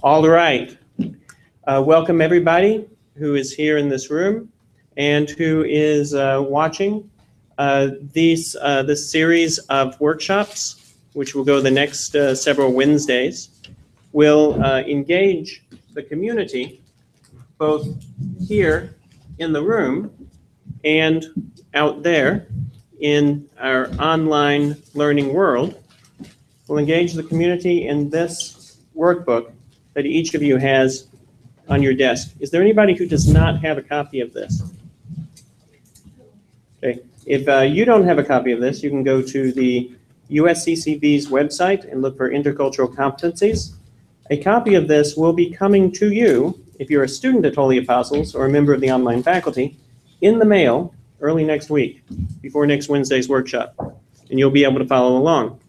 All right. Welcome everybody who is here in this room and who is watching this series of workshops, which will go the next several Wednesdays, will engage the community both here in the room and out there in our online learning world. We'll engage the community in this workbook that each of you has on your desk. Is there anybody who does not have a copy of this? Okay. If you don't have a copy of this, you can go to the USCCB's website and look for Intercultural Competencies. A copy of this will be coming to you, if you're a student at Holy Apostles or a member of the online faculty, in the mail early next week, before next Wednesday's workshop, and you'll be able to follow along.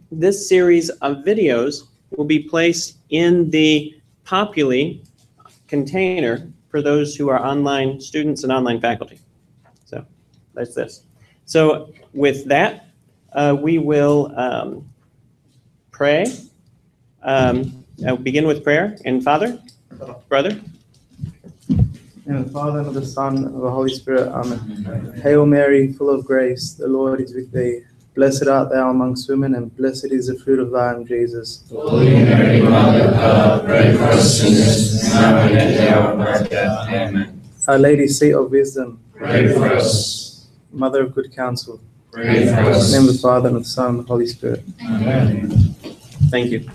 This series of videos will be placed in the Populi container for those who are online students and online faculty. So that's this. So with that, we will pray. I'll begin with prayer. And Father, brother. In the Father, and of the Son, and of the Holy Spirit. Amen. Hail Mary, full of grace, the Lord is with thee. Blessed art thou amongst women, and blessed is the fruit of thy womb, Jesus. Holy Mary, Mother of God, pray for us sinners, now and at the hour of our death. Amen. Our Lady, seat of wisdom, Pray for us. Mother of good counsel, Pray for us. in the name of the Father, and of the Son, and of the Holy Spirit. Amen. Thank you.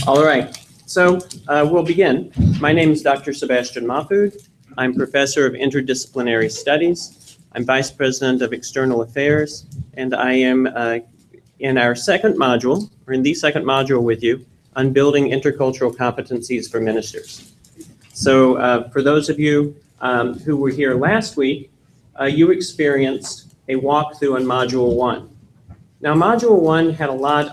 All right. So we'll begin. My name is Dr. Sebastian Mahfood. I'm professor of interdisciplinary studies. I'm vice president of external affairs, and I am in our second module, or in the second module with you, on building intercultural competencies for ministers. So for those of you who were here last week, you experienced a walkthrough on Module 1. Now, Module 1 had a lot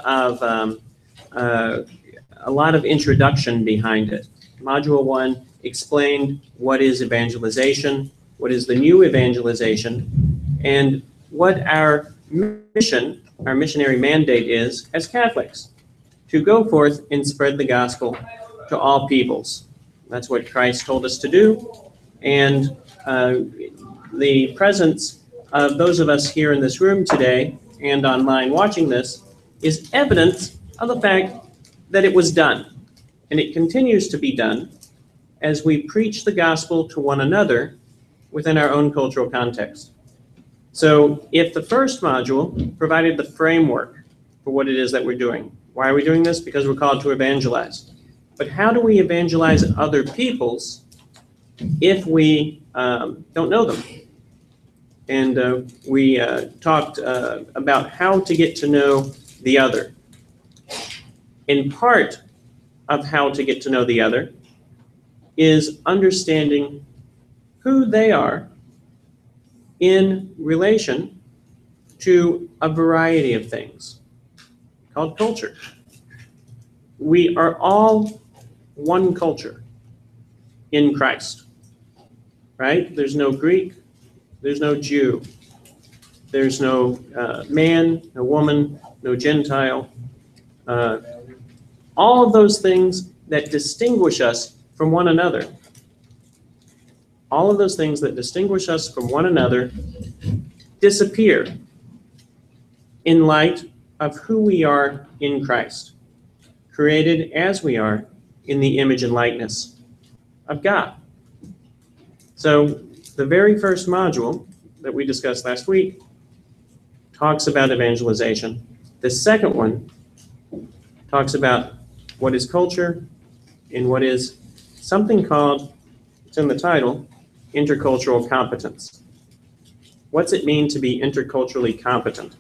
of introduction behind it. Module 1 explained what is evangelization, what is the new evangelization, and what our mission, our missionary mandate is as Catholics, to go forth and spread the gospel to all peoples. That's what Christ told us to do, and the presence of those of us here in this room today and online watching this is evidence of the fact that it was done, and it continues to be done as we preach the gospel to one another within our own cultural context. So if the first module provided the framework for what it is that we're doing, why are we doing this? Because we're called to evangelize. But how do we evangelize other peoples if we don't know them? And we talked about how to get to know the other. In part of how to get to know the other is understanding who they are in relation to a variety of things called culture. We are all one culture in Christ, right? There's no Greek, there's no Jew, there's no man, no woman, no Gentile. All of those things that distinguish us from one another. All of those things that distinguish us from one another disappear in light of who we are in Christ, created as we are in the image and likeness of God. So the very first module that we discussed last week talks about evangelization. The second one talks about what is culture and what is something called, it's in the title, intercultural competence. What's it mean to be interculturally competent?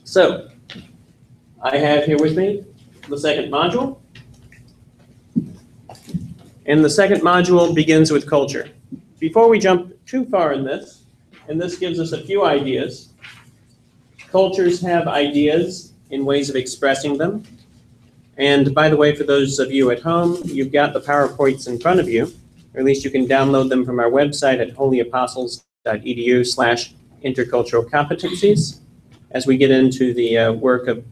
So, I have here with me the second module. And the second module begins with culture. Before we jump too far in this, and this gives us a few ideas, cultures have ideas in ways of expressing them. And by the way, for those of you at home, you've got the PowerPoints in front of you, or at least you can download them from our website at holyapostles.edu/intercultural competencies. As we get into the work of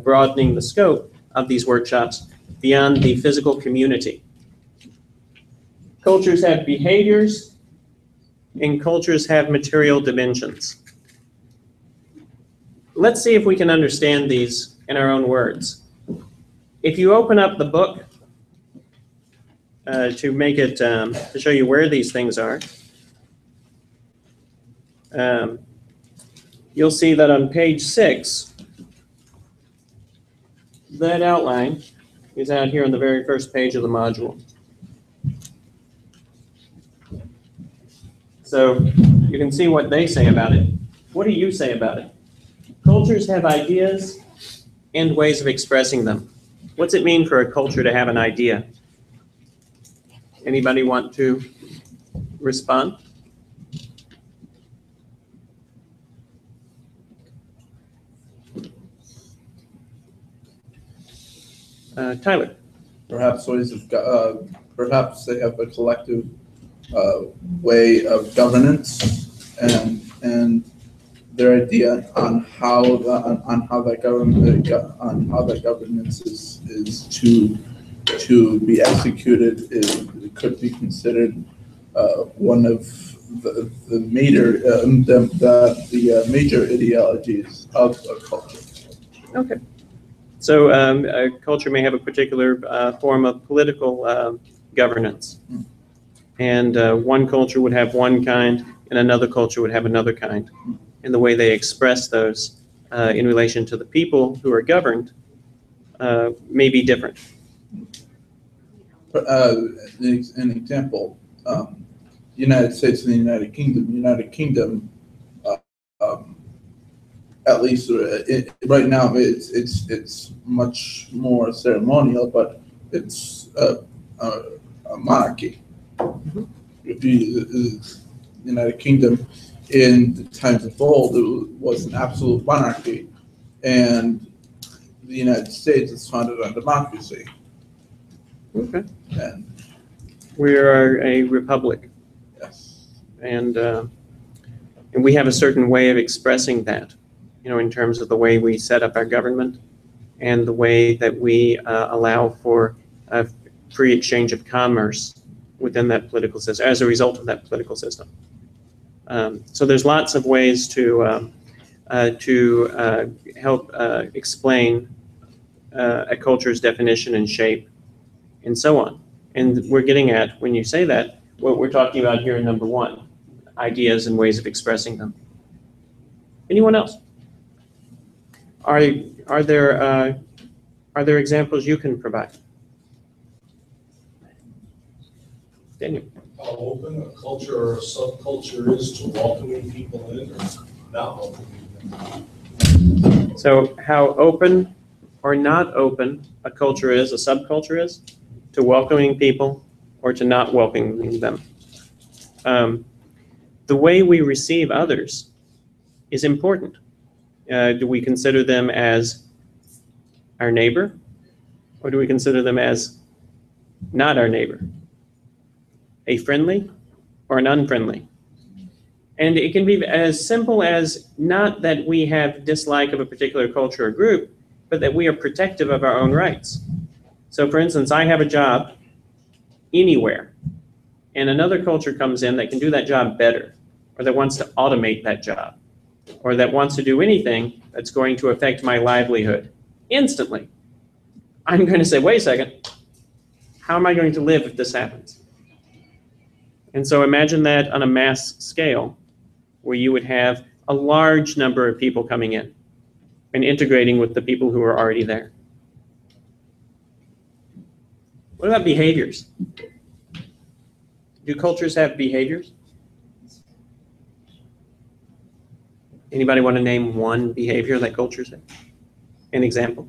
broadening the scope of these workshops, beyond the physical community. Cultures have behaviors, and cultures have material dimensions. Let's see if we can understand these in our own words. If you open up the book to make it, to show you where these things are, you'll see that on page 6, that outline is out here on the very first page of the module. So you can see what they say about it. What do you say about it? Cultures have ideas and ways of expressing them. What's it mean for a culture to have an idea? Anybody want to respond? Tyler. Perhaps perhaps they have a collective way of governance, and their idea on how that governance is to be executed could be considered one of the major ideologies of a culture. Okay. So a culture may have a particular form of political governance. And one culture would have one kind, and another culture would have another kind. And the way they express those in relation to the people who are governed may be different. An example, United States and the United Kingdom. United Kingdom, at least right now, it's much more ceremonial, but it's a monarchy. The United Kingdom, in the times of old, it was an absolute monarchy, and the United States is founded on democracy. Okay. And We are a republic, yes, and we have a certain way of expressing that, in terms of the way we set up our government and the way that we allow for a free exchange of commerce within that political system, as a result of that political system. So there's lots of ways to help explain a culture's definition and shape, and so on. And we're getting at, when you say that, what we're talking about here in number 1, ideas and ways of expressing them. Anyone else? Are there examples you can provide? Daniel. How open a culture or a subculture is to welcoming people in or not welcoming them. So how open or not open a culture is, a subculture is, to welcoming people or to not welcoming them. The way we receive others is important. Do we consider them as our neighbor, or do we consider them as not our neighbor? A friendly or an unfriendly? And it can be as simple as not that we have dislike of a particular culture or group, but that we are protective of our own rights. So for instance, I have a job anywhere, and another culture comes in that can do that job better, or that wants to automate that job, or that wants to do anything that's going to affect my livelihood. Instantly, I'm going to say, wait a second, how am I going to live if this happens? And so imagine that on a mass scale, where you would have a large number of people coming in and integrating with the people who are already there. What about behaviors? Do cultures have behaviors? Anybody want to name one behavior that cultures have? An example?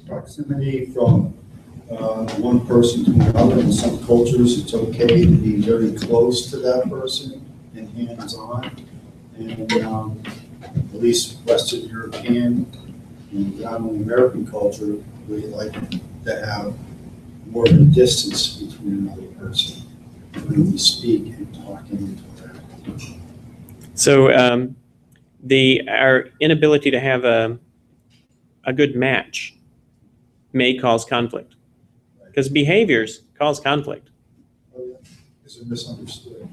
Proximity from one person to another. In some cultures, it's okay to be very close to that person and hands-on. And at least Western European and predominantly American culture, we like to have more of a distance between another person when we speak and talk and interact. So our inability to have a good match may cause conflict, because behaviors cause conflict. Is it misunderstood?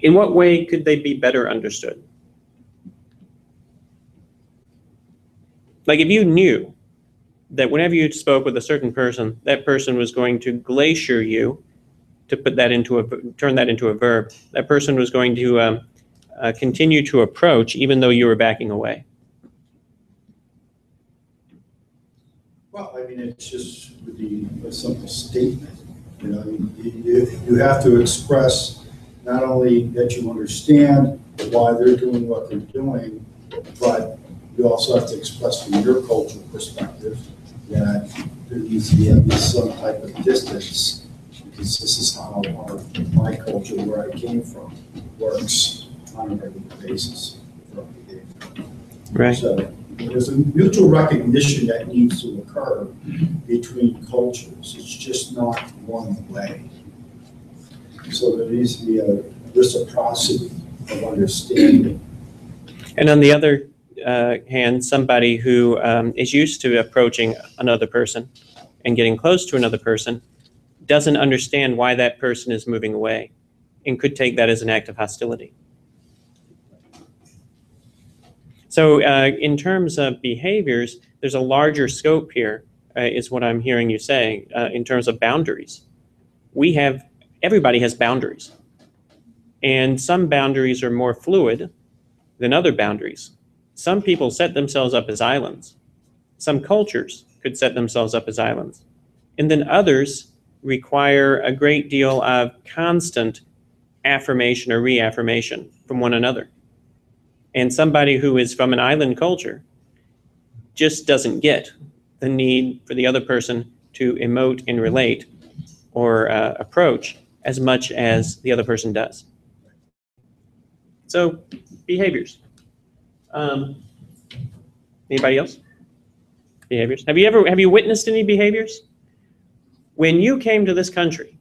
In what way could they be better understood? Like if you knew that whenever you spoke with a certain person, that person was going to glacier you, to put that into turn that into a verb, that person was going to continue to approach even though you were backing away. Well, I mean, it's just would be a simple statement. You know, you have to express not only that you understand why they're doing what they're doing, but you also have to express from your cultural perspective that there needs to be at least some type of distance, because this is how my culture, where I came from, works on a regular basis. Right. So there's a mutual recognition that needs to occur between cultures. It's just not one way. So there needs to be a reciprocity of understanding. And on the other hand, somebody who is used to approaching another person and getting close to another person doesn't understand why that person is moving away and could take that as an act of hostility. So in terms of behaviors, there's a larger scope here, is what I'm hearing you saying, in terms of boundaries. Everybody has boundaries. And some boundaries are more fluid than other boundaries. Some people set themselves up as islands. Some cultures could set themselves up as islands. And then others require a great deal of constant affirmation or reaffirmation from one another. And somebody who is from an island culture just doesn't get the need for the other person to emote and relate or approach as much as the other person does. So, behaviors. Anybody else? Behaviors. Have you witnessed any behaviors? When you came to this country,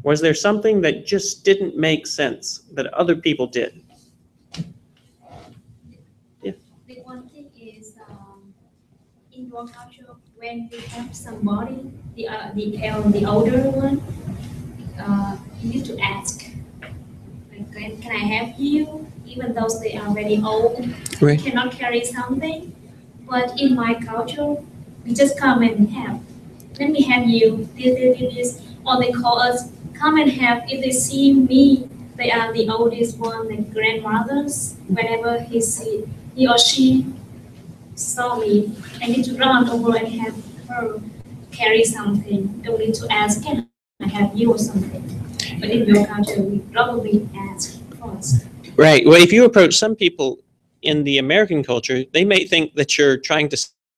was there something that just didn't make sense that other people did? Yeah. The one thing is, in your culture, when you have somebody, the older one, you need to ask, like, can I help you? Even though they are very old, Right. cannot carry something. But in my culture, we just come and help. Let me help you. This. Or they call us, come and help. If they see me, they are the oldest one, the grandmothers. Whenever he or she saw me, I need to run over and help her carry something. Don't need to ask, can I help you or something? But in your culture, we probably ask first. Right. Well, if you approach some people in the American culture, they may think that you're trying to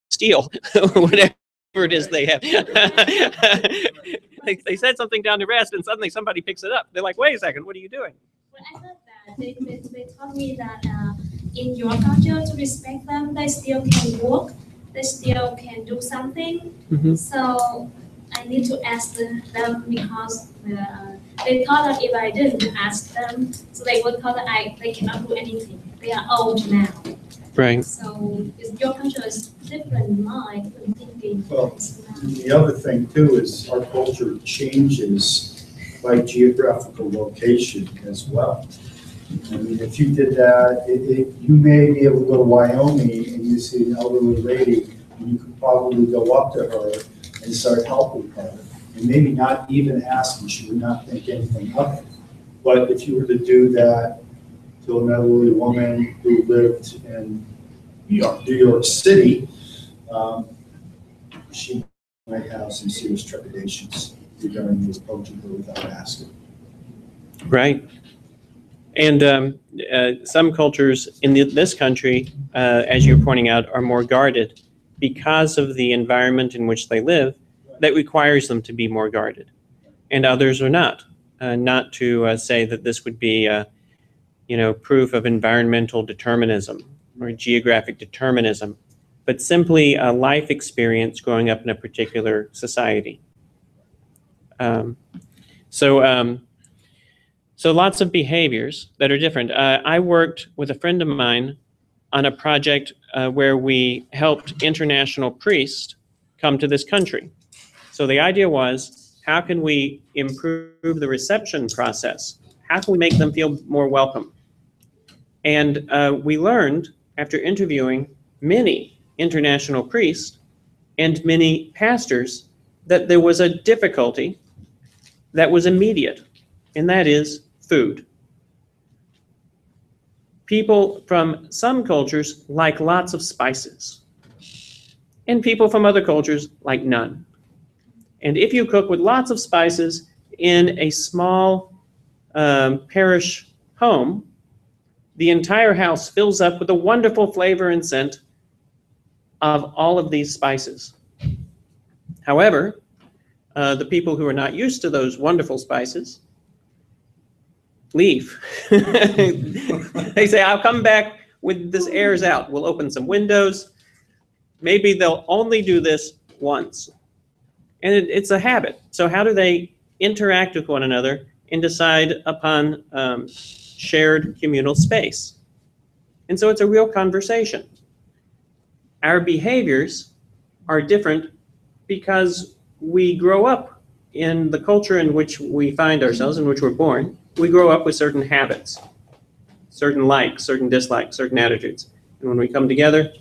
steal whatever it is they have. They said something down the rest, and suddenly somebody picks it up. They're like, wait a second, what are you doing? Well, I heard that. They told me that in your culture, to respect them, they still can work, they still can do something. Mm-hmm. So I need to ask them because they thought that if I didn't ask them, so they would thought that they cannot do anything. They are old now. Right. So your culture is different than mine in thinking. Well, the other thing too is our culture changes by geographical location as well. I mean, if you did that, you may be able to go to Wyoming and you see an elderly lady, and you could probably go up to her and start helping her. And maybe not even asking, she would not think anything of it. But if you were to do that to an elderly woman who lived in New York City, she might have some serious trepidations regarding you approaching her without asking. Right. And some cultures in this country, as you're pointing out, are more guarded because of the environment in which they live that requires them to be more guarded. And others are not. Not to say that this would be proof of environmental determinism or geographic determinism, but simply a life experience growing up in a particular society. So lots of behaviors that are different. I worked with a friend of mine on a project where we helped international priests come to this country. So the idea was, how can we improve the reception process? How can we make them feel more welcome? And we learned, after interviewing many international priests and many pastors, that there was a difficulty that was immediate, and that is food. People from some cultures like lots of spices, and people from other cultures like none. And if you cook with lots of spices in a small parish home, the entire house fills up with a wonderful flavor and scent of all of these spices. However, the people who are not used to those wonderful spices leave. They say, I'll come back when this airs out. We'll open some windows. Maybe they'll only do this once. And it's a habit. So how do they interact with one another and decide upon shared communal space? And so it's a real conversation. Our behaviors are different because we grow up in the culture in which we find ourselves, in which we're born. We grow up with certain habits, certain likes, certain dislikes, certain attitudes. And when we come together,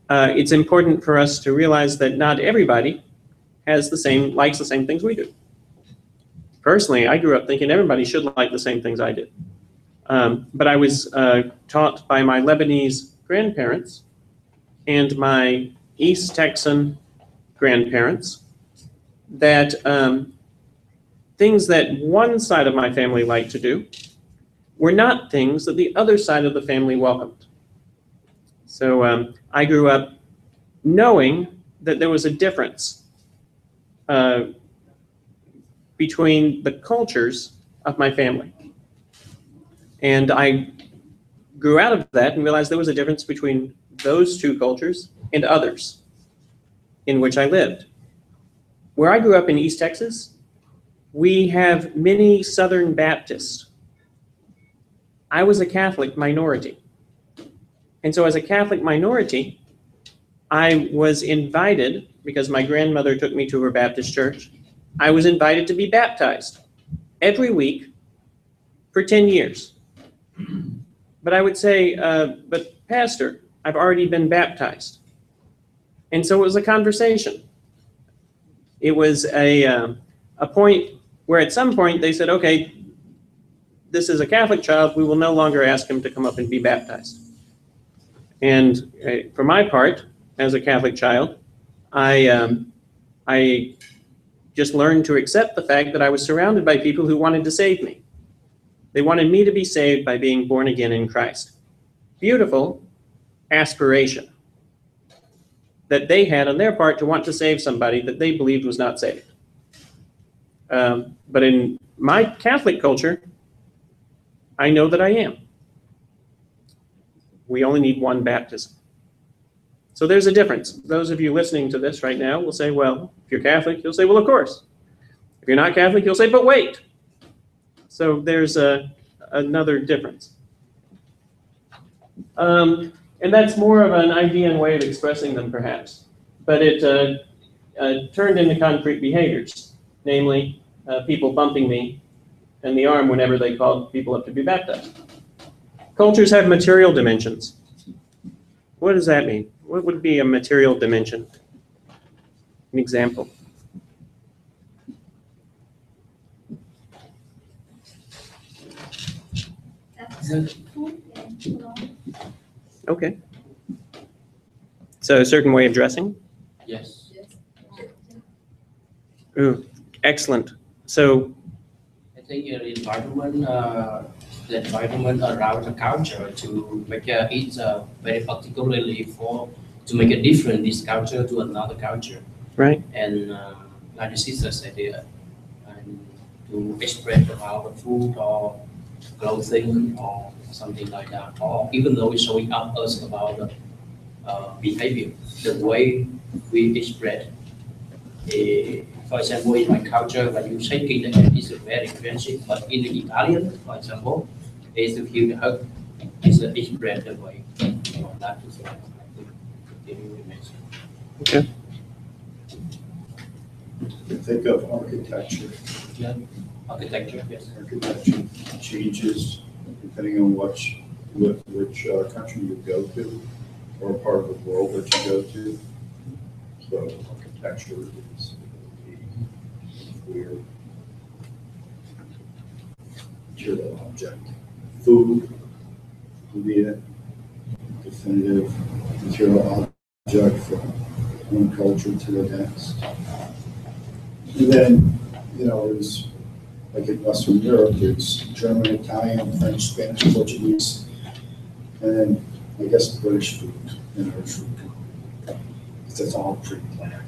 it's important for us to realize that not everybody likes the same things we do. Personally, I grew up thinking everybody should like the same things I did. But I was taught by my Lebanese grandparents and my East Texan grandparents that things that one side of my family liked to do were not things that the other side of the family welcomed. So I grew up knowing that there was a difference between the cultures of my family. And I grew out of that and realized there was a difference between those two cultures and others in which I lived. Where I grew up in East Texas, we have many Southern Baptists. I was a Catholic minority. And so as a Catholic minority, I was invited, because my grandmother took me to her Baptist church, I was invited to be baptized every week for 10 years. But I would say, but Pastor, I've already been baptized. And so it was a conversation. It was a point where at some point they said, okay, this is a Catholic child, we will no longer ask him to come up and be baptized. And for my part, as a Catholic child, I just learned to accept the fact that I was surrounded by people who wanted to save me. They wanted me to be saved by being born again in Christ. Beautiful aspiration that they had on their part to want to save somebody that they believed was not saved. But in my Catholic culture, I know that I am. We only need one baptism. So there's a difference. Those of you listening to this right now will say, well, if you're Catholic, you'll say, well, of course. If you're not Catholic, you'll say, but wait. So there's another difference. And that's more of an idea and way of expressing them, perhaps. But it turned into concrete behaviors, namely people bumping me in the arm whenever they called people up to be baptized. Cultures have material dimensions. What does that mean? What would be a material dimension? An example. Okay. So a certain way of dressing? Yes. Ooh, excellent. So I think the environment around the culture to make it very particularly to make a difference this culture to another culture. right. And like the sister said here, and to express about the food or clothing or something like that, or even though it's showing up us about the behavior, the way we express. For example, in my culture, when you shake the hand, it's very friendship. But in the Italian, for example, is to feel the hug. It's expressed that way. So that is what I think it will make sense. Okay. Think of architecture. Architecture, yes. Architecture changes depending on which country you go to or part of the world that you go to. So architecture is weird. Material object. Food would be a definitive material object from one culture to the next. And then, there's, like in Western Europe, there's German, Italian, French, Spanish, Portuguese, and then I guess British food and Irish food. That's all pre-planned.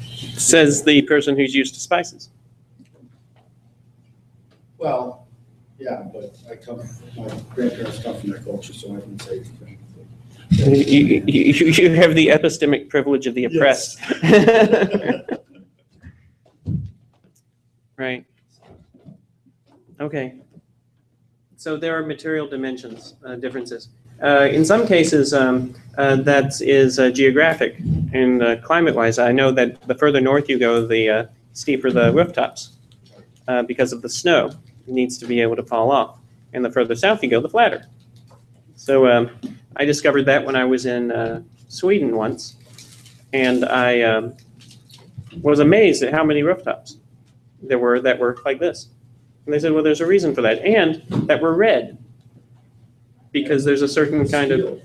Says the person who's used to spices. Well, yeah, but my grandparents come from that culture, so I can say anything. You have the epistemic privilege of the oppressed. Right. Okay. So there are material dimensions, differences. In some cases, that is geographic and climate-wise. I know that the further north you go, the steeper the rooftops because of the snow. It needs to be able to fall off. And the further south you go, the flatter. So I discovered that when I was in Sweden once, and I was amazed at how many rooftops there were that were like this. And they said, well, there's a reason for that, and that were red, because there's a certain kind of,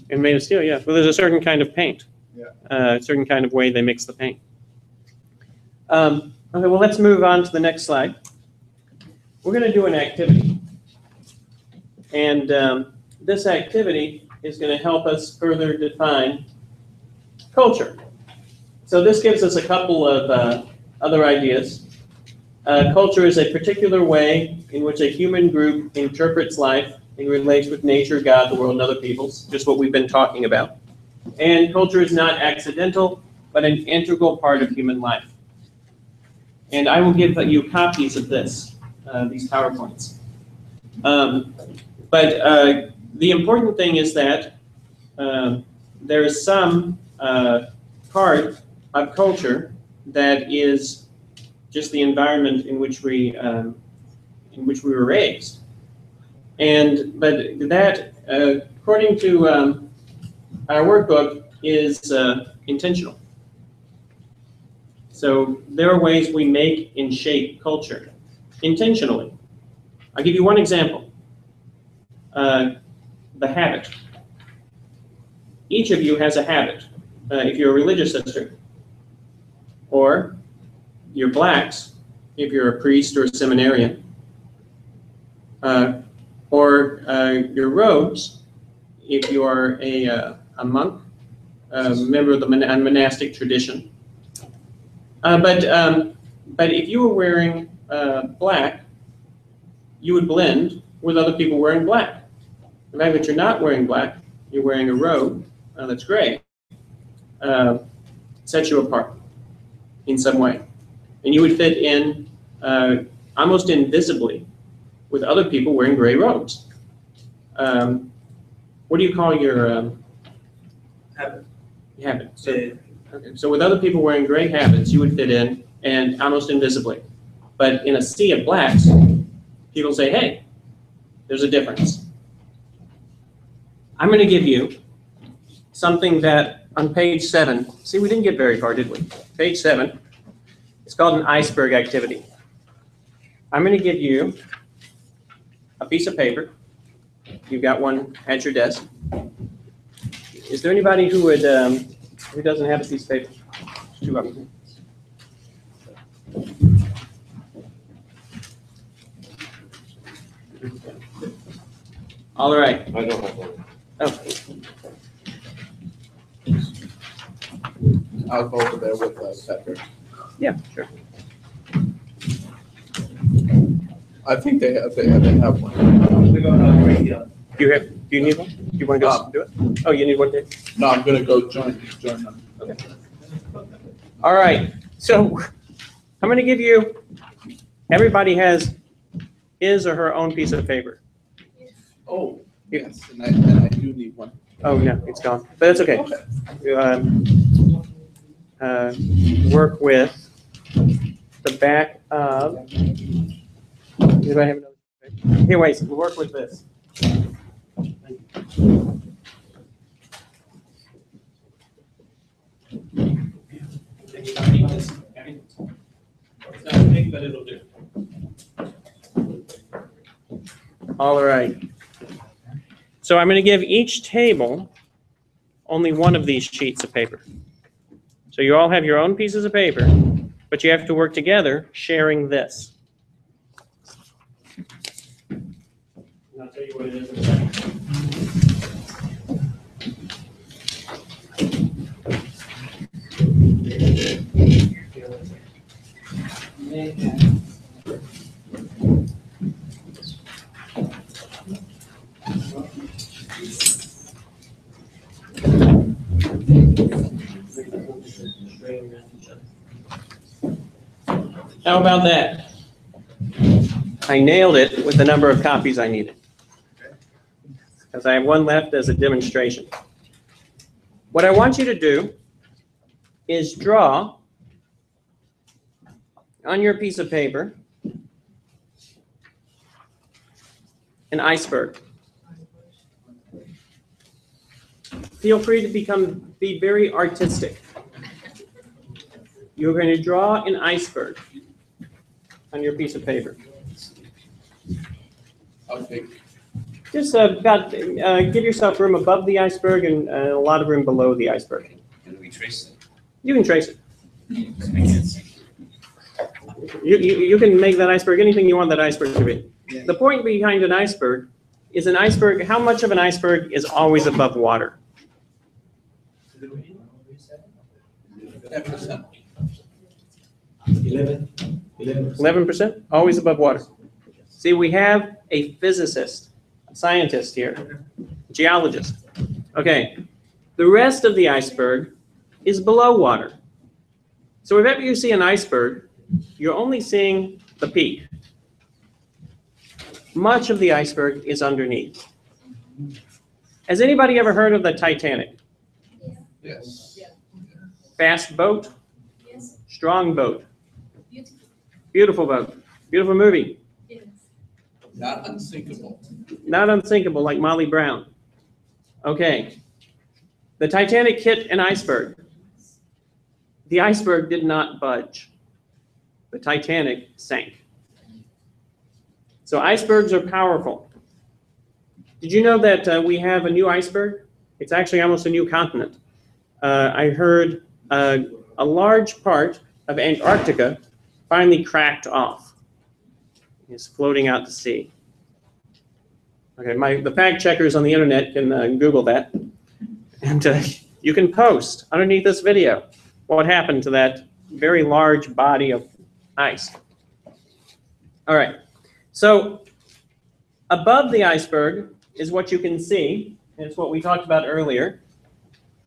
and made of steel, yeah. Well, there's a certain kind of paint, a certain kind of way they mix the paint. Okay, well, let's move on to the next slide. We're going to do an activity, and this activity is going to help us further define culture. So this gives us a couple of other ideas. Culture is a particular way in which a human group interprets life and relates with nature, God, the world, and other peoples, just what we've been talking about. And culture is not accidental, but an integral part of human life. And I will give you copies of this, these PowerPoints. But the important thing is that there is some part of culture that is just the environment in which we were raised, but that, according to our workbook, is intentional. So there are ways we make and shape culture intentionally. I'll give you one example. The habit. Each of you has a habit. If you're a religious sister, or you're blacks, if you're a priest or a seminarian, or your robes, if you are a monk, a member of the monastic tradition. But if you were wearing black, you would blend with other people wearing black. The fact that you're not wearing black, you're wearing a robe that's gray, sets you apart in some way. And you would fit in almost invisibly with other people wearing gray robes. What do you call your habit? Habit. So, okay. So with other people wearing gray habits, you would fit in and almost invisibly. But in a sea of blacks, people say, hey, there's a difference. I'm going to give you something that on page 7, see, we didn't get very far, did we? Page 7. It's called an iceberg activity. I'm going to give you a piece of paper. You've got one at your desk. Is there anybody who would who doesn't have a piece of paper? There's 2 of them. All right. I don't have one. Oh. I'll go over there with Patrick. Yeah, sure. I think they have one. Do you need one? Do you want to go do it? Oh, you need one, Dave? No, I'm gonna go join them. Okay. All right. So I'm going to give you, everybody has his or her own piece of paper. Oh. Yes, and I do need one. Oh, no, it's gone. But that's okay. Work with the back of. Do I have another? Here, wait. We'll work with this. It's not big, but it'll do. All right. So I'm going to give each table only one of these sheets of paper. So you all have your own pieces of paper, but you have to work together sharing this. And I'll tell you what it is in a second. How about that? I nailed it with the number of copies I needed, because I have one left as a demonstration. What I want you to do is draw on your piece of paper an iceberg. Feel free to be very artistic. You're going to draw an iceberg on your piece of paper. Okay. Just give yourself room above the iceberg and a lot of room below the iceberg. Can we trace it? You can trace it. You can make that iceberg anything you want that iceberg to be. Yeah. The point behind an iceberg is how much of an iceberg is always above water? 10%. 11%? Always above water. See, we have a physicist, a scientist here, geologist. Okay, the rest of the iceberg is below water. So if ever you see an iceberg, you're only seeing the peak. Much of the iceberg is underneath. Has anybody ever heard of the Titanic? Yes. Fast boat, Yes. strong boat, Beautiful. beautiful boat, beautiful movie. Yes. Not unsinkable. Not unsinkable like Molly Brown. Okay. The Titanic hit an iceberg. The iceberg did not budge. The Titanic sank. So icebergs are powerful. Did you know that we have a new iceberg? It's actually almost a new continent. I heard a large part of Antarctica finally cracked off. It's floating out to sea. Okay, the fact checkers on the internet can Google that. And you can post underneath this video what happened to that very large body of ice. All right, so above the iceberg is what you can see. It's what we talked about earlier.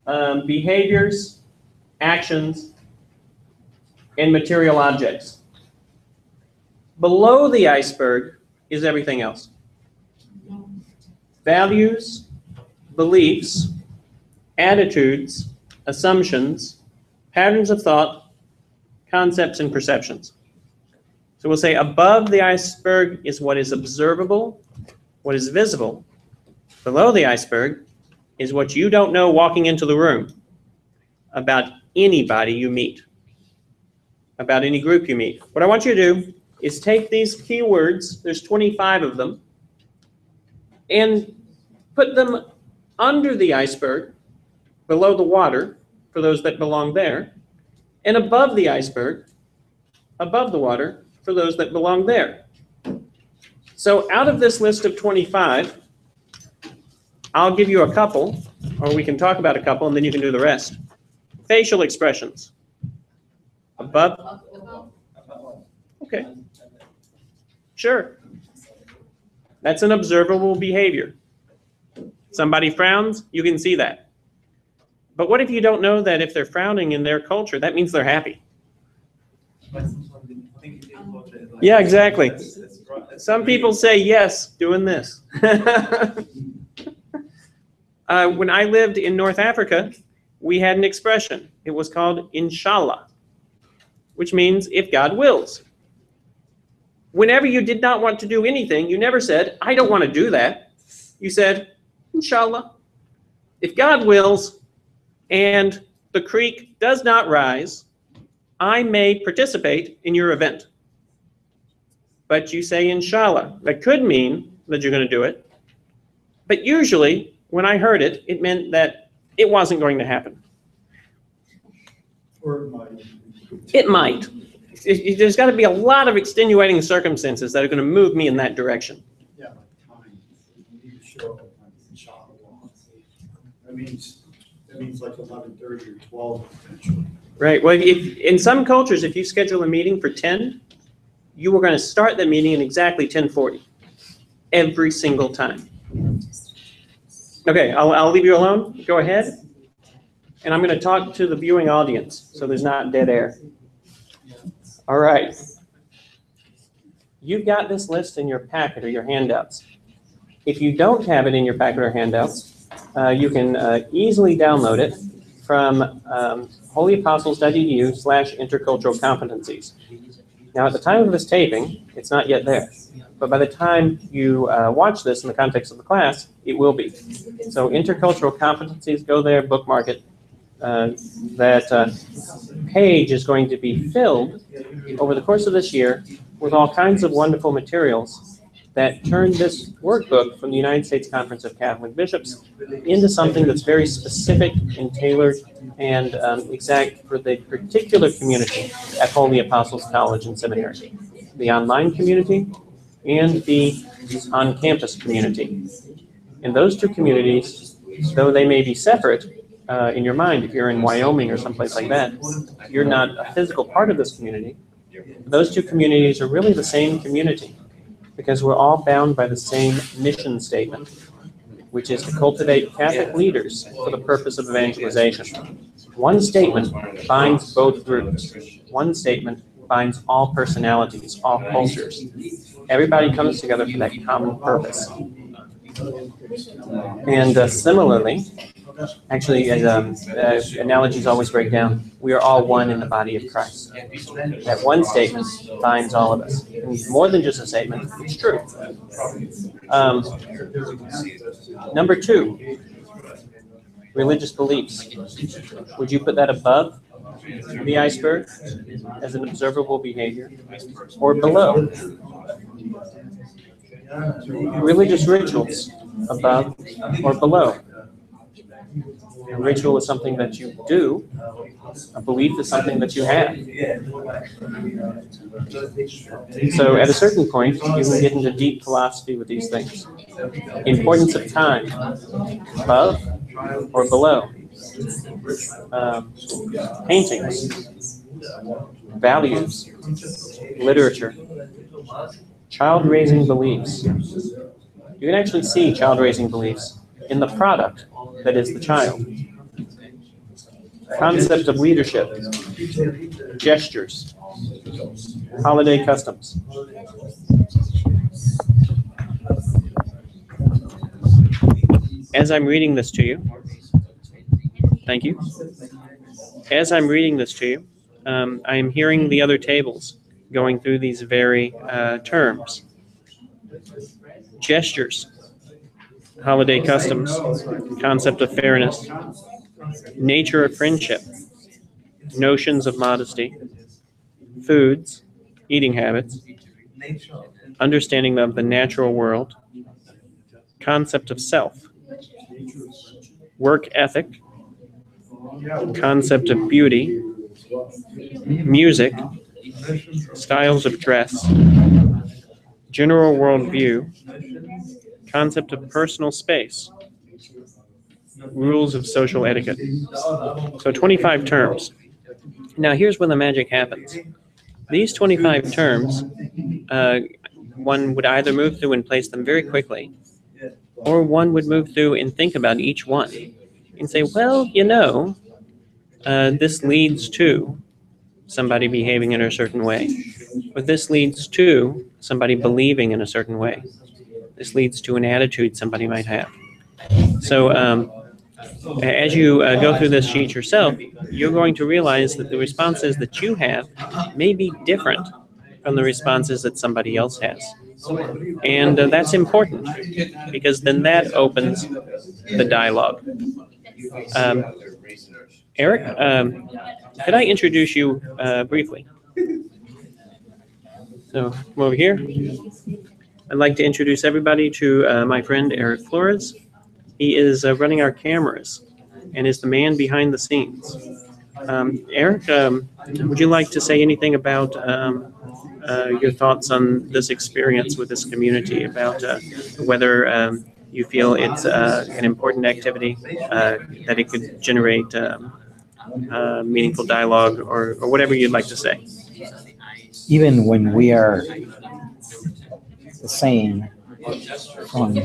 Behaviors, actions, and material objects. Below the iceberg is everything else. Values, beliefs, attitudes, assumptions, patterns of thought, concepts, and perceptions. So we'll say above the iceberg is what is observable, what is visible. Below the iceberg is what you don't know walking into the room about anybody you meet, about any group you meet. What I want you to do is take these keywords, there's 25 of them, and put them under the iceberg, below the water, for those that belong there, and above the iceberg, above the water, for those that belong there. So out of this list of 25, I'll give you a couple, or we can talk about a couple, and then you can do the rest. Facial expressions. Above? Okay. Sure. That's an observable behavior. Somebody frowns, you can see that. But what if you don't know that if they're frowning in their culture, that means they're happy? Yeah, exactly. Some people say yes, doing this. When I lived in North Africa, we had an expression. It was called inshallah, which means if God wills. Whenever you did not want to do anything, you never said, I don't want to do that. You said, inshallah. If God wills and the creek does not rise, I may participate in your event. But you say inshallah. That could mean that you're going to do it. But usually, when I heard it, it meant that it wasn't going to happen. Or it might. It might. There's got to be a lot of extenuating circumstances that are going to move me in that direction. Yeah, like time. You need to show up at times and shop a lot. That means like 11:30 or 12 potentially. Right. Well, if in some cultures, if you schedule a meeting for 10, you were going to start the meeting at exactly 10:40 every single time. Okay, I'll leave you alone. Go ahead. And I'm going to talk to the viewing audience so there's not dead air. All right. You've got this list in your packet or your handouts. If you don't have it in your packet or handouts, you can easily download it from holyapostles.edu/intercultural competencies. Now, at the time of this taping, it's not yet there. But by the time you watch this in the context of the class, it will be. So intercultural competencies, go there, bookmark it. That page is going to be filled over the course of this year with all kinds of wonderful materials that turn this workbook from the United States Conference of Catholic Bishops into something that's very specific and tailored and exact for the particular community at Holy Apostles College and Seminary, the online community and the on-campus community. And those two communities, though they may be separate, in your mind, if you're in Wyoming or someplace like that, you're not a physical part of this community. Those two communities are really the same community because we're all bound by the same mission statement, which is to cultivate Catholic leaders for the purpose of evangelization. One statement binds both groups. One statement binds all personalities, all cultures. Everybody comes together for that common purpose. And similarly, actually, as analogies always break down, we are all one in the body of Christ. That one statement binds all of us. And more than just a statement, it's true. Number 2, religious beliefs. Would you put that above the iceberg as an observable behavior or below? Religious rituals, above or below? A ritual is something that you do. A belief is something that you have. So at a certain point, you can get into deep philosophy with these things. Importance of time, above or below? Paintings, values, literature, child-raising beliefs. You can actually see child-raising beliefs in the product that is the child. Concept of leadership, gestures, holiday customs. As I'm reading this to you, thank you. As I'm reading this to you, I am hearing the other tables going through these very terms. Gestures, holiday customs, concept of fairness, nature of friendship, notions of modesty, foods, eating habits, understanding of the natural world, concept of self, work ethic, concept of beauty, music, styles of dress, general worldview, concept of personal space, rules of social etiquette. So 25 terms. Now here's where the magic happens. These 25 terms, one would either move through and place them very quickly, or one would move through and think about each one and say, well, you know, this leads to somebody behaving in a certain way, or this leads to somebody believing in a certain way. This leads to an attitude somebody might have. So as you go through this sheet yourself, you're going to realize that the responses that you have may be different from the responses that somebody else has. And that's important, because then that opens the dialogue. Eric, could I introduce you briefly? So come over here. I'd like to introduce everybody to my friend Eric Flores. He is running our cameras and is the man behind the scenes. Eric, would you like to say anything about your thoughts on this experience with this community, about whether you feel it's an important activity, that it could generate meaningful dialogue, or whatever you'd like to say? Even when we are the same from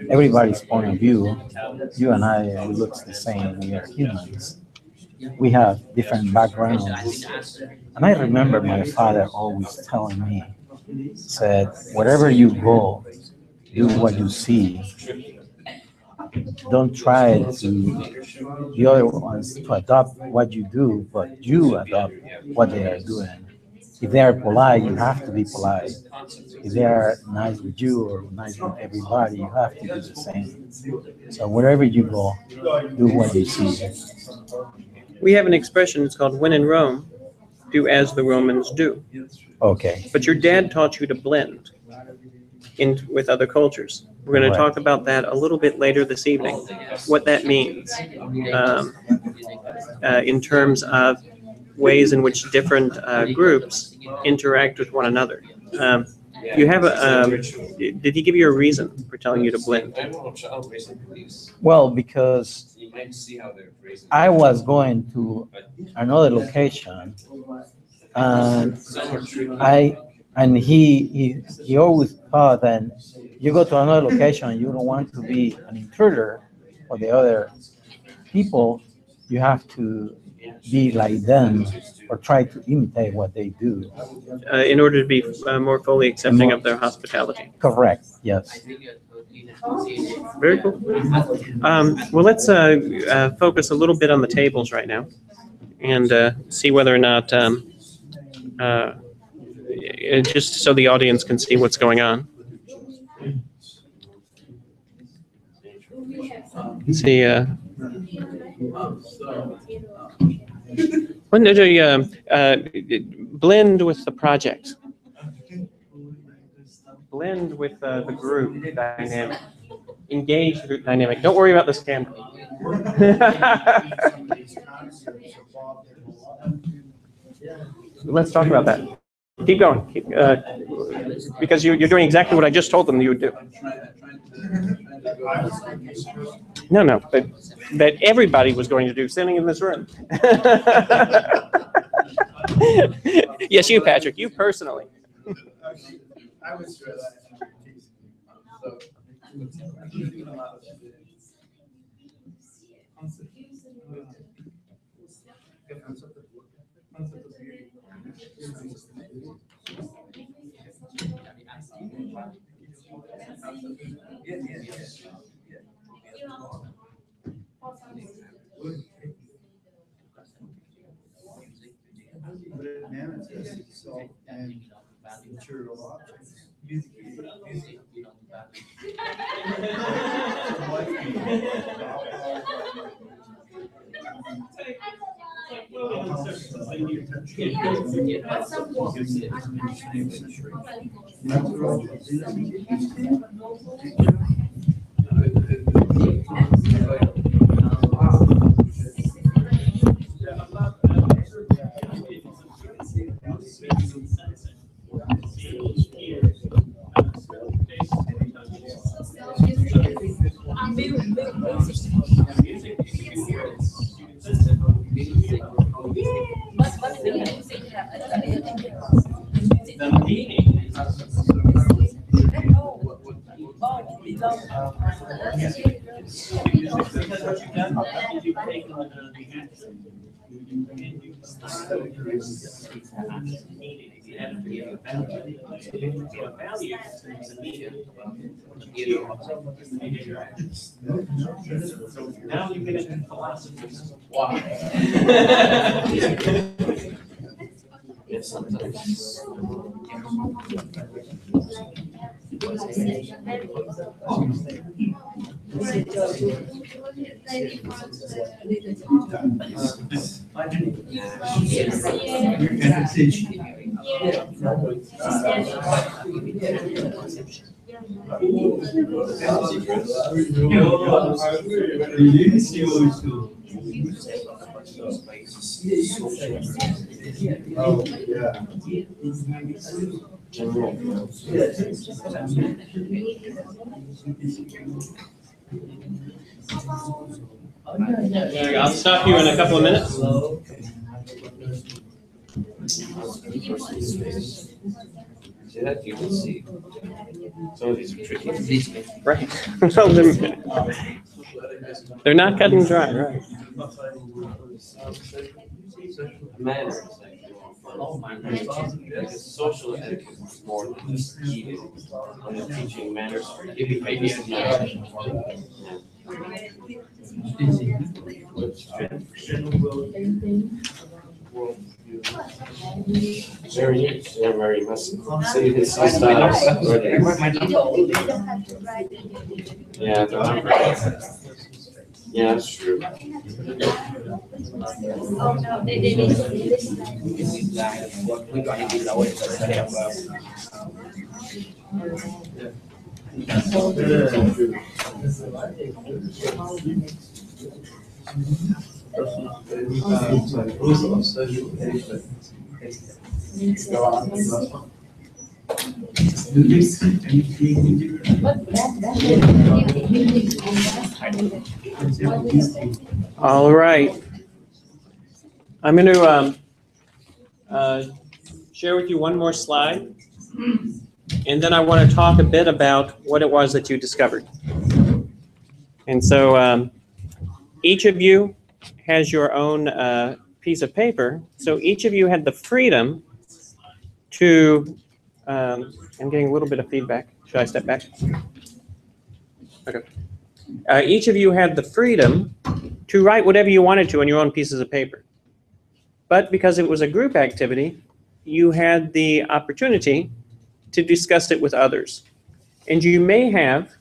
everybody's point of view, you and I, we look the same. We are humans. We have different backgrounds. And I remember my father always telling me, said, wherever you go, do what you see. Don't try to the other ones to adopt what you do, but you adopt what they are doing. If they are polite, you have to be polite. If they are nice with you or nice with everybody, you have to do the same. So wherever you go, do what you see. We have an expression, it's called when in Rome, do as the Romans do. Okay. But your dad taught you to blend in with other cultures. We're going to talk about that a little bit later this evening, what that means in terms of ways in which different groups interact with one another. You have did he give you a reason for telling you to blend? Well, because I was going to another location, and he always thought that you go to another location, you don't want to be an intruder for the other people. You have to be like them or try to imitate what they do. In order to be more fully accepting of their hospitality. Correct, yes. Very cool. Well, let's focus a little bit on the tables right now and see whether or not, just so the audience can see what's going on. Let's see. When did you blend with the project? Blend with the group dynamic. Engage the group dynamic. Don't worry about this camera. Let's talk about that. Keep going. Because you're doing exactly what I just told them you would do. No, but that everybody was going to do sitting in this room. Yes, you, Patrick, you personally. I was sure that. But it manifests itself in material objects. Now you get into philosophy. Yes, sometimes. Oh, yeah. I'll stop you in a couple of minutes. See that? You can see. Some of these are tricky. Right. Well, they're not cut and dry, right? Manners, like social etiquette is more than just eating. When you're teaching manners for behavior. Very much. See his styles. Yeah, yeah, that's true. All right. I'm going to share with you one more slide, and then I want to talk a bit about what it was that you discovered. And so each of you has your own piece of paper, so each of you had the freedom to, I'm getting a little bit of feedback. Should I step back? Okay. Each of you had the freedom to write whatever you wanted to on your own pieces of paper. But because it was a group activity, you had the opportunity to discuss it with others. And you may have,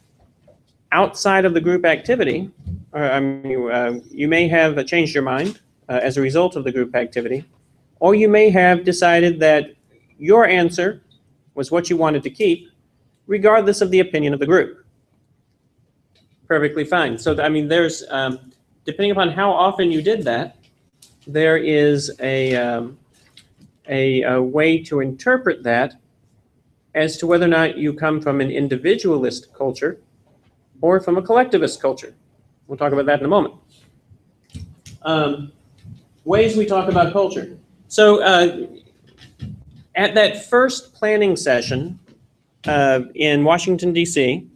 outside of the group activity, you may have changed your mind as a result of the group activity, or you may have decided that your answer was what you wanted to keep, regardless of the opinion of the group. Perfectly fine. So, I mean, there's, depending upon how often you did that, there is a way to interpret that as to whether or not you come from an individualist culture or from a collectivist culture. We'll talk about that in a moment. Ways we talk about culture. So at that first planning session in Washington, D.C.,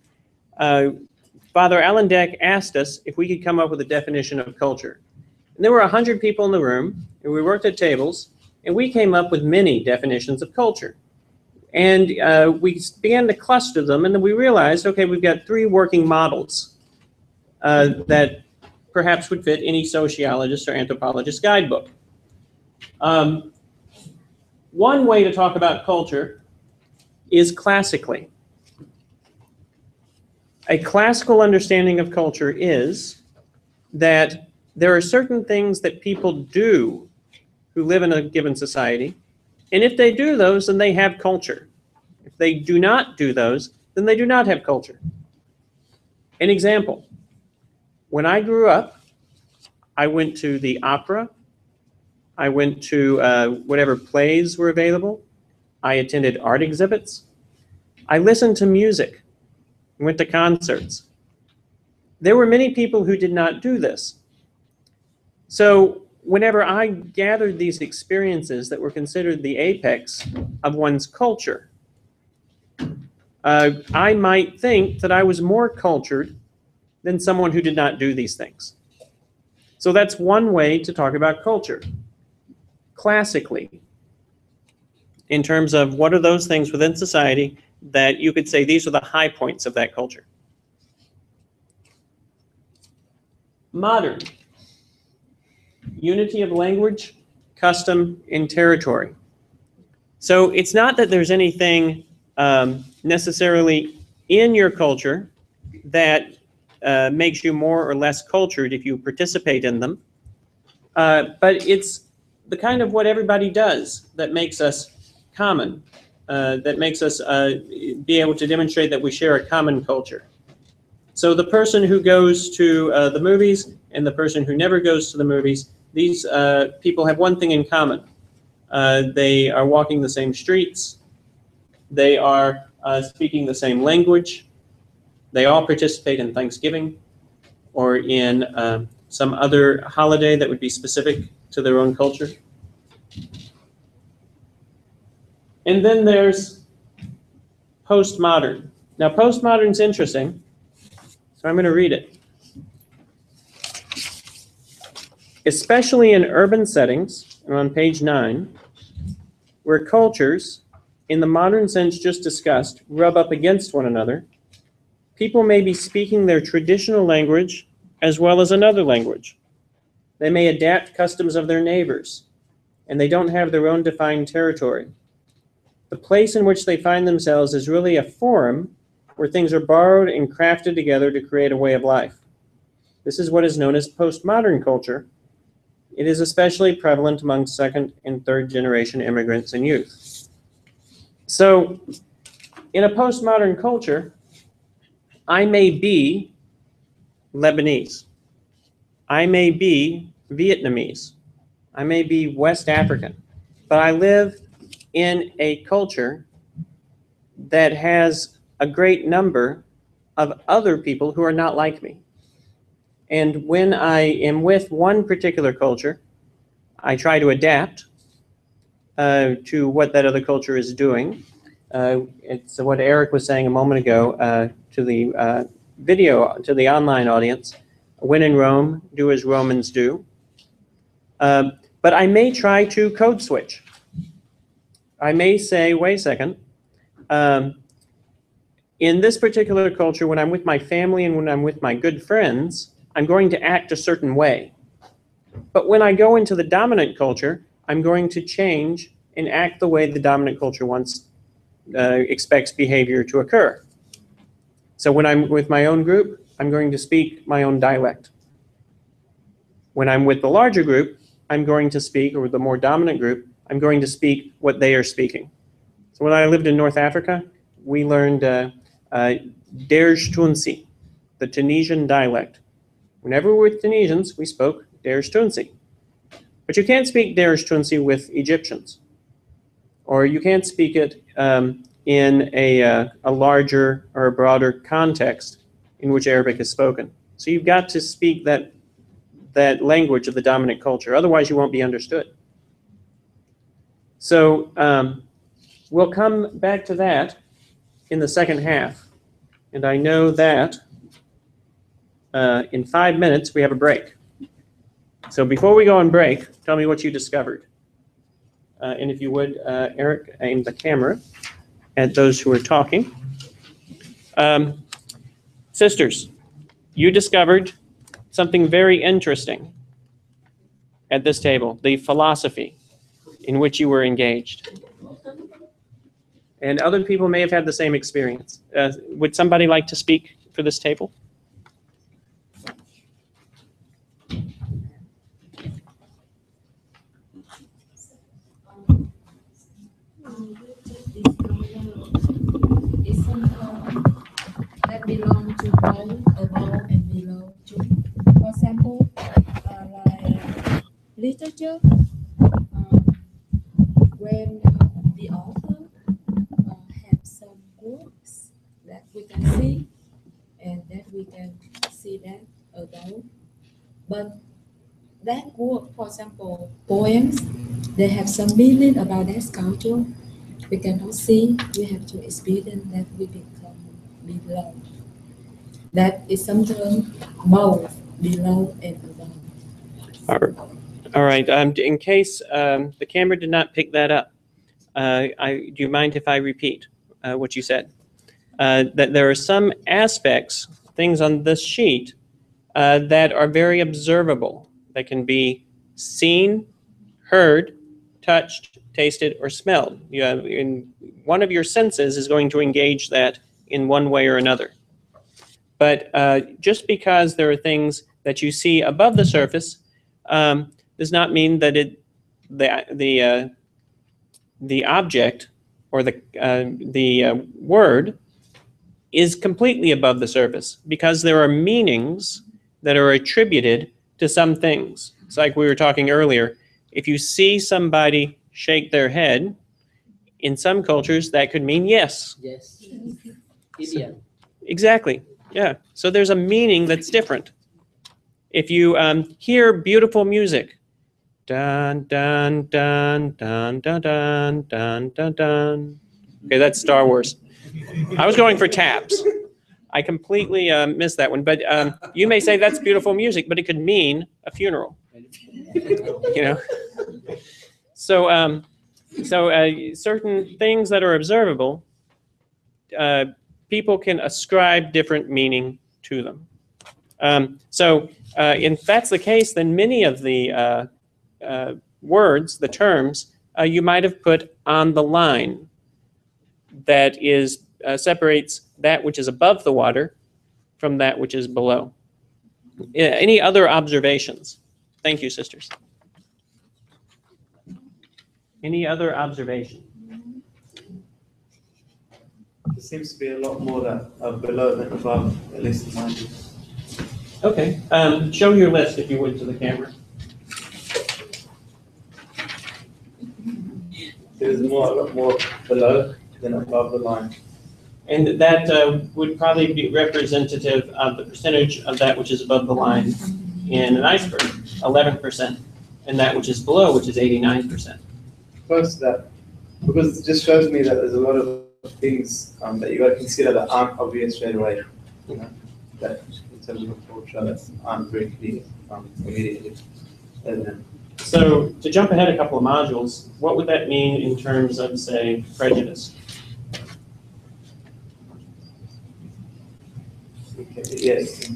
Father Alan Deck asked us if we could come up with a definition of culture. And there were 100 people in the room, and we worked at tables, and we came up with many definitions of culture. And we began to cluster them, and then we realized, okay, we've got 3 working models that perhaps would fit any sociologist or anthropologist guidebook. One way to talk about culture is classically. A classical understanding of culture is that there are certain things that people do who live in a given society, and if they do those, then they have culture. If they do not do those, then they do not have culture. An example, when I grew up, I went to the opera, I went to whatever plays were available, I attended art exhibits, I listened to music, went to concerts. There were many people who did not do this. So whenever I gathered these experiences that were considered the apex of one's culture, I might think that I was more cultured than someone who did not do these things. So that's one way to talk about culture, classically, in terms of what are those things within society that you could say these are the high points of that culture. Modern, unity of language, custom, and territory. So it's not that there's anything necessarily in your culture that makes you more or less cultured if you participate in them, but it's the kind of what everybody does that makes us common, that makes us be able to demonstrate that we share a common culture. So the person who goes to the movies and the person who never goes to the movies, these people have one thing in common. They are walking the same streets. They are speaking the same language. They all participate in Thanksgiving or in some other holiday that would be specific to their own culture. And then there's postmodern. Now, postmodern's interesting, so I'm going to read it. Especially in urban settings, and on page 9, where cultures, in the modern sense just discussed, rub up against one another, people may be speaking their traditional language as well as another language. They may adapt customs of their neighbors, and they don't have their own defined territory. The place in which they find themselves is really a forum where things are borrowed and crafted together to create a way of life. This is what is known as postmodern culture. It is especially prevalent among second and third generation immigrants and youth. So, in a postmodern culture, I may be Lebanese. I may be Vietnamese. I may be West African. But I live in a culture that has a great number of other people who are not like me. And when I am with one particular culture, I try to adapt to what that other culture is doing. It's what Eric was saying a moment ago to the video, to the online audience. When in Rome, do as Romans do. But I may try to code switch. I may say, wait a second, in this particular culture, when I'm with my family and when I'm with my good friends, I'm going to act a certain way. But when I go into the dominant culture, I'm going to change and act the way the dominant culture expects behavior to occur. So when I'm with my own group, I'm going to speak my own dialect. When I'm with the larger group, I'm going to speak, or the more dominant group, I'm going to speak what they are speaking. So when I lived in North Africa, we learned Derj Tunsi, the Tunisian dialect. Whenever we're with Tunisians, we spoke Derj Tunsi. But you can't speak Derj Tunsi with Egyptians, or you can't speak it in a larger or a broader context in which Arabic is spoken. So you've got to speak that language of the dominant culture, otherwise you won't be understood. So we'll come back to that in the second half. And I know that in 5 minutes we have a break. So before we go on break, tell me what you discovered. And if you would, Eric, aim the camera at those who are talking. Sisters, you discovered something very interesting at this table, the philosophy in which you were engaged. And other people may have had the same experience. Would somebody like to speak for this table? It's something that belong to both above and below too. For example, like literature, when the author have some works that we can see and that we can see that above, but that work, for example, poems, they have some meaning about that culture. We cannot see, we have to experience that we become below. That is sometimes both below and above. All right. In case the camera did not pick that up, do you mind if I repeat what you said? That there are some aspects, things on this sheet that are very observable, that can be seen, heard, touched, tasted, or smelled. One of your senses is going to engage that in one way or another. But just because there are things that you see above the surface does not mean that the object or the word is completely above the surface, because there are meanings that are attributed to some things. It's like we were talking earlier. If you see somebody shake their head, in some cultures that could mean yes. Yes. Idiot. Exactly. Yeah. So there's a meaning that's different. If you hear beautiful music, dun dun dun dun dun dun dun dun dun. Okay, that's Star Wars. I was going for taps. I completely missed that one. But you may say that's beautiful music, but it could mean a funeral. You know. So certain things that are observable, people can ascribe different meaning to them. If that's the case, then many of the words, the terms, you might have put on the line that is separates that which is above the water from that which is below. Any other observations? Thank you, sisters. Any other observation? There seems to be a lot more that are below than above, at least in my view. Okay. Show your list, if you would, to the camera. There's a lot more below than above the line. And that would probably be representative of the percentage of that which is above the line in an iceberg, 11%, and that which is below, which is 89%. Close to that, because it just shows me that there's a lot of things that you got to consider that aren't obvious straight away. You know, that in terms of a culture that aren't very clear immediately. So to jump ahead a couple of modules, what would that mean in terms of, say, prejudice? Okay, yes, it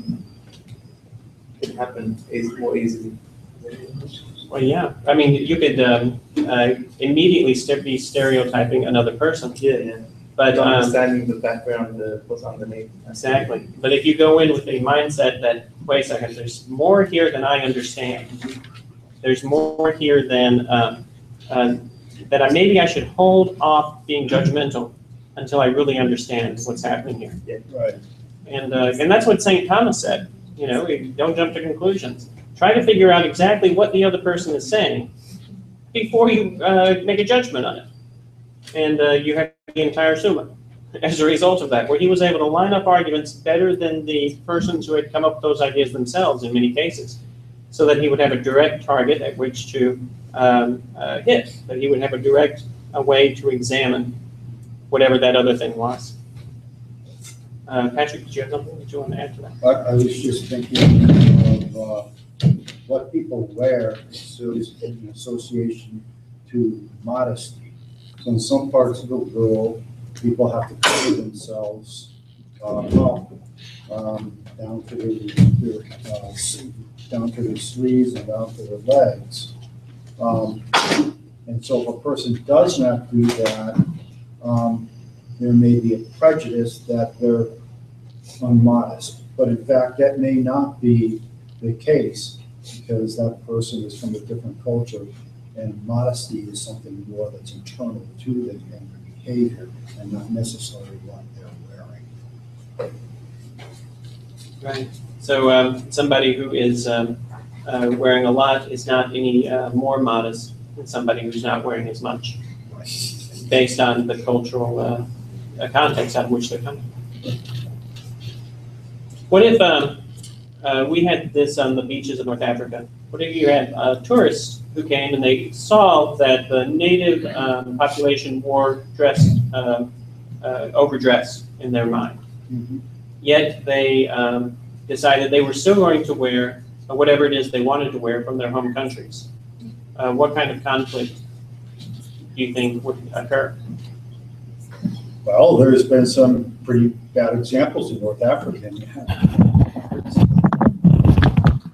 can happen more easily. Well, yeah. I mean, you could immediately be stereotyping another person. Yeah. But understanding the background, what's underneath. Exactly. But if you go in with a mindset that, wait a second, there's more here than I understand. There's more here than that maybe I should hold off being judgmental until I really understand what's happening here. Yeah. Right. And that's what St. Thomas said. You know, don't jump to conclusions. Try to figure out exactly what the other person is saying before you make a judgment on it. And you have the entire Summa as a result of that, where he was able to line up arguments better than the persons who had come up with those ideas themselves in many cases, so that he would have a direct target at which to hit, that he would have a direct way to examine whatever that other thing was. Patrick, did you have something that you want to add to that? I was just thinking of what people wear in association to modesty. So in some parts of the world, people have to cover themselves down to their sleeves and down to their legs. And so if a person does not do that, there may be a prejudice that they're unmodest. But in fact, that may not be the case, because that person is from a different culture, and modesty is something more that's internal to them and their behavior, and not necessarily what they're wearing. Right. So somebody who is wearing a lot is not any more modest than somebody who's not wearing as much, based on the cultural context out of which they're coming. What if we had this on the beaches of North Africa? What if you had tourists who came and they saw that the native population wore overdress in their mind? Mm-hmm. Yet they decided they were still going to wear whatever it is they wanted to wear from their home countries. What kind of conflict do you think would occur? Well, there's been some pretty bad examples in North Africa.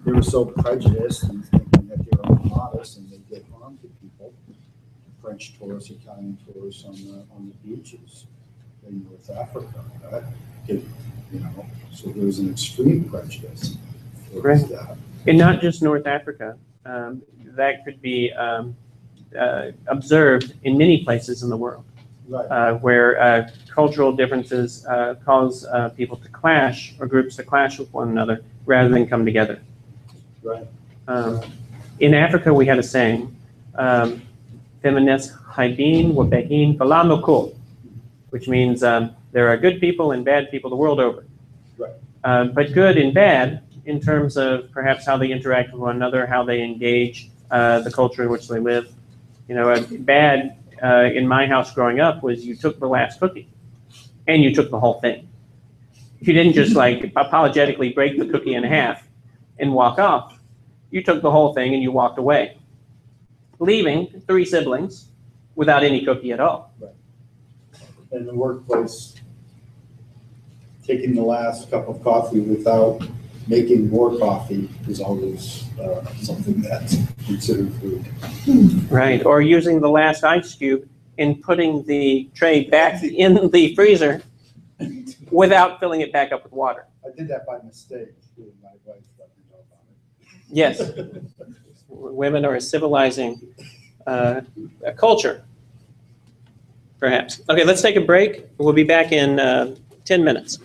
They were so prejudiced and thinking that they were modest and they did harm to people. French tourists, Italian tourists on the beaches in North Africa. So there was an extreme prejudice towards that. And not just North Africa. That could be observed in many places in the world. Right. Where cultural differences cause people to clash, or groups to clash with one another rather than come together. Right. In Africa, we had a saying, "Feminist haibin wa behin v'la nokul," which means there are good people and bad people the world over. Right. But good and bad in terms of perhaps how they interact with one another, how they engage the culture in which they live. Bad in my house growing up was you took the last cookie and you took the whole thing. You didn't just like apologetically break the cookie in half and walk off. You took the whole thing and you walked away, leaving 3 siblings without any cookie at all. Right. In the workplace, taking the last cup of coffee without making more coffee is always something that's considered food. Right, or using the last ice cube and putting the tray back in the freezer without filling it back up with water. I did that by mistake. My wife let me know about it. Yes, women are a civilizing culture, perhaps. Okay, let's take a break. We'll be back in 10 minutes.